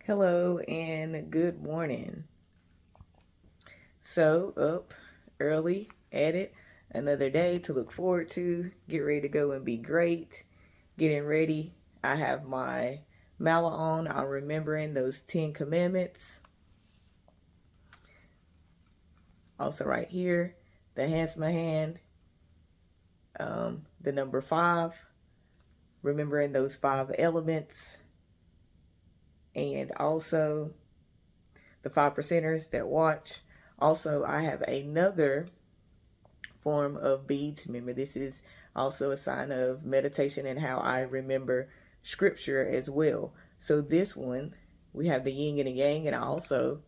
Hello and good morning. So, up early at it, another day to look forward to, get ready to go and be great. Getting ready. I have my mala on. I'm remembering those 10 commandments. Also, right here, the hands my hand, the number 5, remembering those 5 elements, and also the 5%ers that watch. Also, I have another form of beads. Remember, this is also a sign of meditation and how I remember scripture as well. So this one, we have the yin and the yang, and also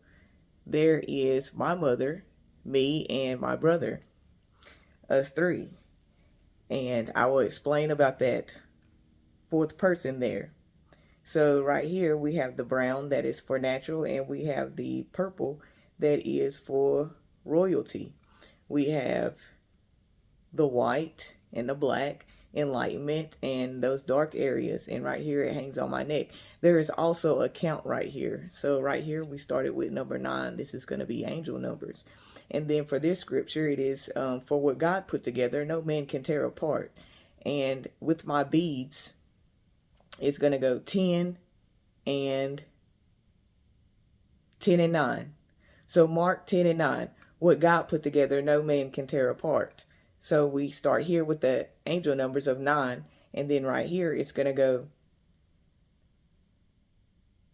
there is my mother, me, and my brother, us three. And I will explain about that fourth person there. So right here we have the brown that is for natural, and we have the purple that is for royalty. We have the white and the black, enlightenment, and those dark areas. And right here it hangs on my neck. There is also a count right here. So right here we started with number 9. This is going to be angel numbers. And then for this scripture, it is for what God put together, no man can tear apart. And with my beads, it's going to go 10 and 9. So mark 10 and 9. What God put together, no man can tear apart. So we start here with the angel numbers of 9. And then right here, it's going to go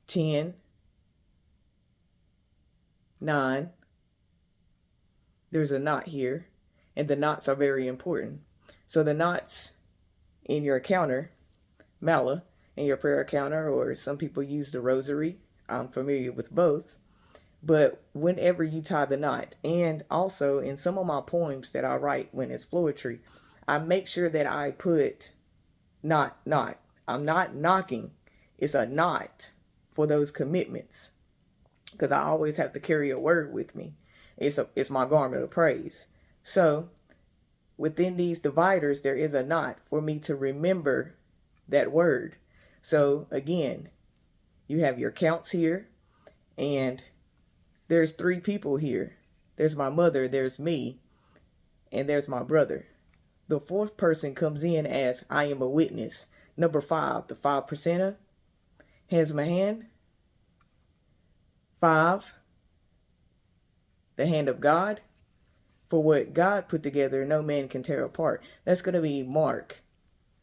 10, 9. There's a knot here. And the knots are very important. So the knots in your counter, mala, in your prayer counter, or some people use the rosary. I'm familiar with both. But whenever you tie the knot, and also in some of my poems that I write when it's poetry, I make sure that I put knot. I'm not knocking. It's a knot for those commitments, because I always have to carry a word with me. It's my garment of praise. So within these dividers, there is a knot for me to remember that word. So again, you have your counts here, and there's 3 people here. There's my mother, there's me, and there's my brother. The 4th person comes in as I am a witness. Number 5, the 5%er. Hands my hand. 5, the hand of God. For what God put together, no man can tear apart. That's going to be Mark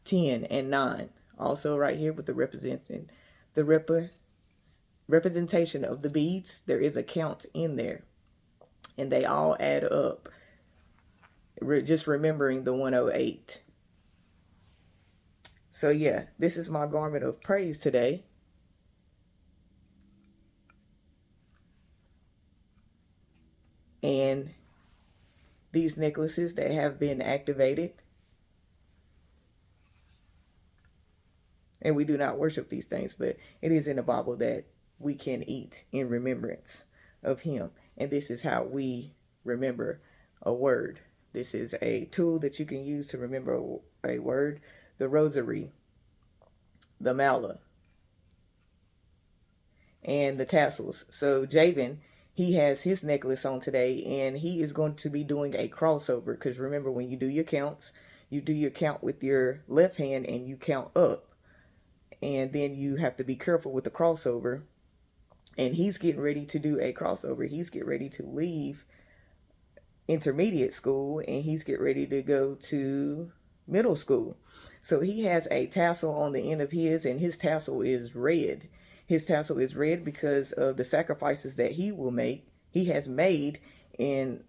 10 and 9. Also right here with the representation of the beads, there is a count in there, and they all add up. Just remembering the 108. So yeah, this is my garment of praise today. And these necklaces that have been activated, and we do not worship these things, but it is in the Bible that we can eat in remembrance of him. And this is how we remember a word. This is a tool that you can use to remember a word. The rosary, the mala, and the tassels. So Javen, he has his necklace on today, and he is going to be doing a crossover, because remember, when you do your counts, you do your count with your left hand and you count up. And then you have to be careful with the crossover. And he's getting ready to do a crossover. He's getting ready to leave intermediate school, and he's getting ready to go to middle school. So he has a tassel on the end of his, and his tassel is red. His tassel is red because of the sacrifices that he has made in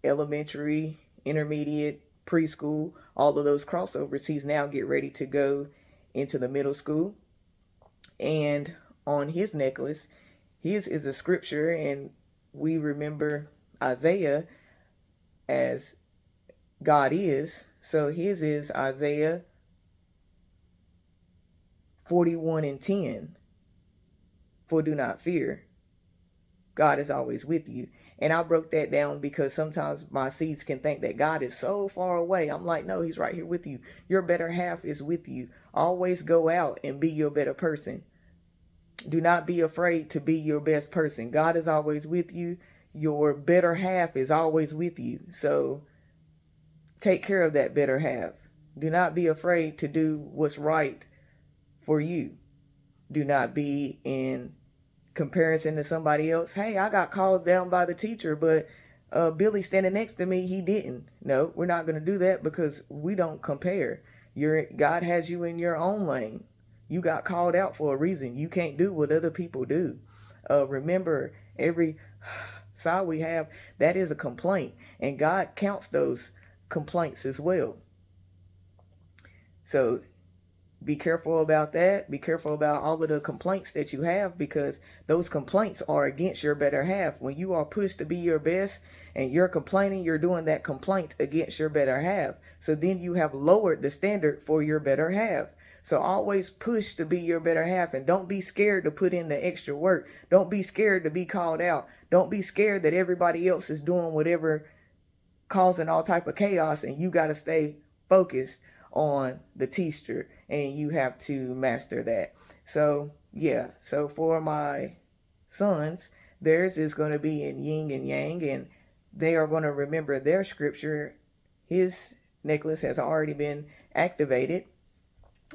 elementary, intermediate, preschool, all of those crossovers. He's now getting ready to go into the middle school. And on his necklace, his is a scripture, and we remember Isaiah as God is. So his is Isaiah 41 and 10. For do not fear, God is always with you. And I broke that down because sometimes my seeds can think that God is so far away. I'm like, no, he's right here with you. Your better half is with you. Always go out and be your better person. Do not be afraid to be your best person. God is always with you. Your better half is always with you. So take care of that better half. Do not be afraid to do what's right for you. Do not be in comparison to somebody else. Hey, I got called down by the teacher, but Billy standing next to me, he didn't. No, we're not going to do that, because we don't compare. God has you in your own lane. You got called out for a reason. You can't do what other people do. Remember, every sigh we have, that is a complaint, and God counts those complaints as well. So be careful about that. Be careful about all of the complaints that you have, because those complaints are against your better half. When you are pushed to be your best and you're complaining, you're doing that complaint against your better half. So then you have lowered the standard for your better half. So always push to be your better half, and don't be scared to put in the extra work. Don't be scared to be called out. Don't be scared that everybody else is doing whatever, causing all type of chaos, and you got to stay focused on the teacher, and you have to master that. So yeah, so for my sons, theirs is going to be in yin and yang, and they are going to remember their scripture. His necklace has already been activated,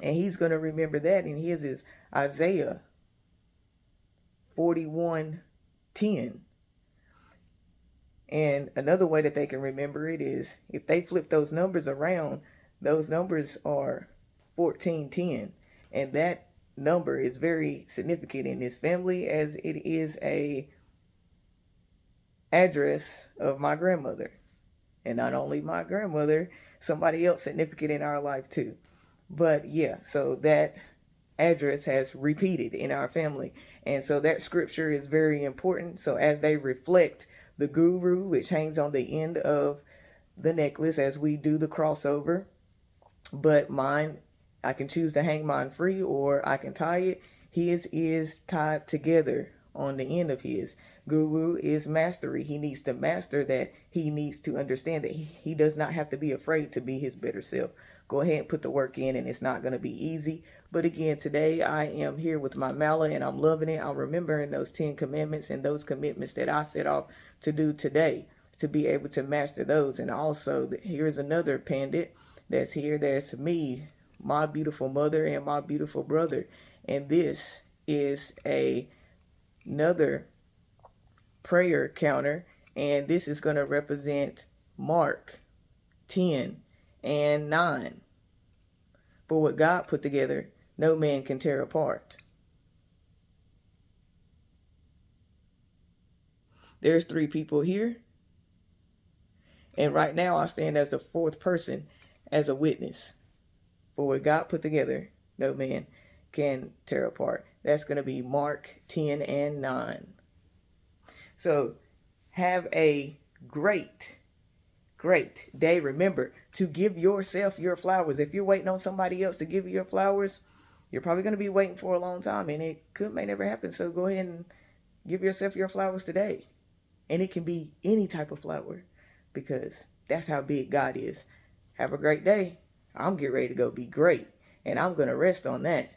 and he's going to remember that, and his is Isaiah 41:10. And another way that they can remember it is if they flip those numbers around. Those numbers are 1410, and that number is very significant in this family, as it is a address of my grandmother. And not only my grandmother, somebody else significant in our life too. But yeah, so that address has repeated in our family, and so that scripture is very important. So as they reflect the guru, which hangs on the end of the necklace as we do the crossover, but mine, I can choose to hang mine free, or I can tie it. His is tied together on the end of his. Guru is mastery. He needs to master that. He needs to understand that he does not have to be afraid to be his better self. Go ahead and put the work in, and it's not going to be easy. But again, today I am here with my mala, and I'm loving it. I'm remembering those 10 commandments and those commitments that I set off to do today, to be able to master those. And also, here's another pendant that's here. There's me, my beautiful mother, and my beautiful brother. And this is another prayer counter, and this is going to represent Mark 10 and 9. For what God put together, no man can tear apart. There's 3 people here, and right now I stand as the 4th person, as a witness. For what God put together, no man can tear apart. That's going to be Mark 10 and 9. So have a great day. Remember to give yourself your flowers. If you're waiting on somebody else to give you your flowers, you're probably going to be waiting for a long time, and it may never happen. So go ahead and give yourself your flowers today. And it can be any type of flower, because that's how big God is. Have a great day. I'm getting ready to go be great, and I'm going to rest on that.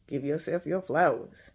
Give yourself your flowers.